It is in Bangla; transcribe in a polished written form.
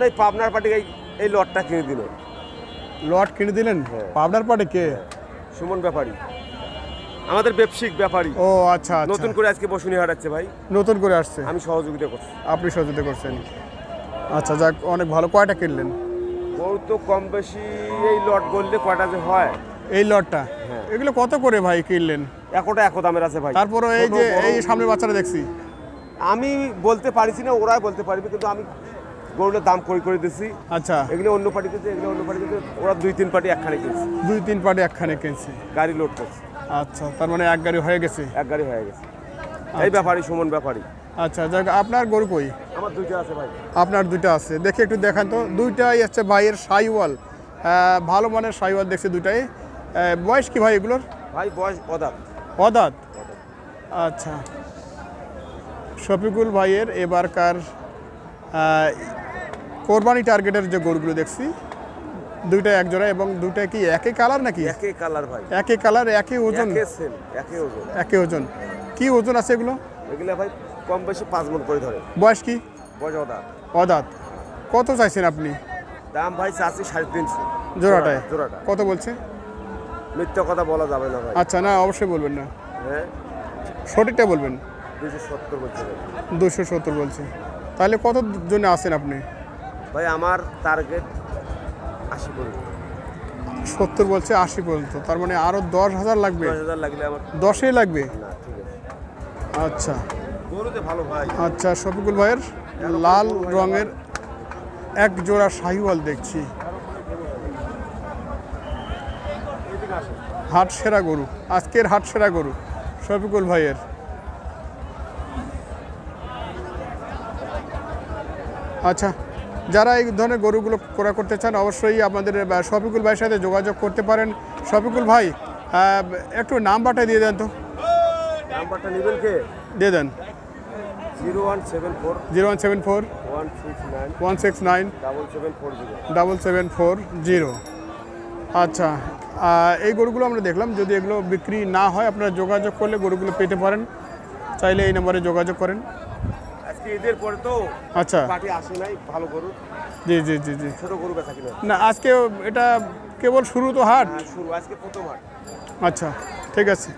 এই পাবনার পাটি এই লটটা কিনে দিল। লট কিনে দিলেন? পাবনার পাটে কে? সুমন ব্যাপারী, আমাদের ব্যবসায়িক ব্যাপারী। ও আচ্ছা আচ্ছা, নতুন করে আজকে বসুনি হারাচ্ছে ভাই, নতুন করে আসছে, আমি সহযোগিতা করছি। আপনি সহযোগিতা করছেন? আচ্ছা যাক, অনেক ভালো। কয়টা কিনলেন? গরু তো কম বেশি এই লট বললে কয়টা যে হয়। এই লটটা হ্যাঁ। এগুলো কত করে ভাই কিনলেন? একটা এক দামের আছে ভাই। তারপরে এই ছোট যে বড় এই সামনের বাচ্চাটা দেখছি, আমি বলতে পারিছি না, ওরাই বলতে পারবে, কিন্তু আমি গরুটার দাম করে দিচ্ছি। আচ্ছা এগুলো অন্য পার্টি দিচ্ছে, এগুলো অন্য পার্টি দিচ্ছে, ওরা 2-3 পার্টি একখানে কিনছে, 2-3 পাটে একখানে কিনছি। গাড়ি লোড করছে। আচ্ছা, তার মানে এক গাড়ি হয়ে গেছে। এক গাড়ি হয়ে গেছে। এই ব্যাপারী, সুমন ব্যাপারী। আচ্ছা যাক, আপনার গরু কই? আমার 2টা আছে ভাই। আপনার 2টা আছে, দেখে একটু দেখান তো। 2টাই হচ্ছে ভাইয়ের সাইওয়াল, ভালো মানের সাইওয়াল দেখছি 2টাই। বয়স কি ভাই এগুলোর? ভাই বয়স অদাত। অদাত? আচ্ছা, শফিকুল ভাইয়ের এবারকার কোরবানি টার্গেটের যে গরুগুলো দেখছি, 2টা এক জোড়া, এবং 2টা কি একই কালার নাকি? একই কালার ভাই, একই কালার, একই ওজন? একই সেম, একই ওজন। একই ওজন। কি ওজন আছে এগুলো? এগুলো ভাই কম বেশি 5 মণ করে ধরে। বয়স কি? বয়স অদাত। অদাত। কত চাইছেন আপনি? দাম ভাই চাচ্ছি 350 জোড়াটায়? জোড়াটা। কত বলছে? মিথ্যা কথা বলা যাবে না ভাই। আচ্ছা, না অবশ্যই বলবেন না, হ্যাঁ, সঠিকটা বলবেন। 270 বলছে ভাই। 270 বলছে। তাহলে কত জন্য আছেন আপনি? ভাই আমার টার্গেট 80 করে। 70 বলছে, 80 পর্যন্ত, তার মানে আরো 10,000 লাগবে। 10,000 লাগলে আমার 10ই লাগবে? না, ঠিক আছে। আচ্ছা গরুতে ভালো ভাই। আচ্ছা, শফিকুল ভাইয়ের লাল রঙের এক জোড়া শাহিওয়াল দেখছি, হাট সেরা গরু, আজকের হাট সেরা গরু শফিকুল ভাইয়ের। আচ্ছা, যারা এই ধরনের গরুগুলো ক্রয় করতে চান অবশ্যই আমাদের শফিকুল ভাইয়ের সাথে যোগাযোগ করতে পারেন। শফিকুল ভাই, একটু নাম্বারটা দিয়ে দেন তো। নাম্বারটা নেবেন কে? দিয়ে দেন। 0174 0174 169 169 7740। 7740। আচ্ছা, এই গরুগুলো আমরা দেখলাম, যদি এগুলো বিক্রি না হয় আপনারা যোগাযোগ করলে গরুগুলো পেতে পারেন, চাইলে এই নম্বরে যোগাযোগ করেন। আজকে ঈদের পরে তো আচ্ছা, পার্টি আসে নাই ভালো গরু, জি জি জি জি। ছোট গরু বেচা কিনা না, আজকে এটা কেবল শুরু তো হাট। শুরু, আজকে প্রথম হাট। আচ্ছা, ঠিক আছে।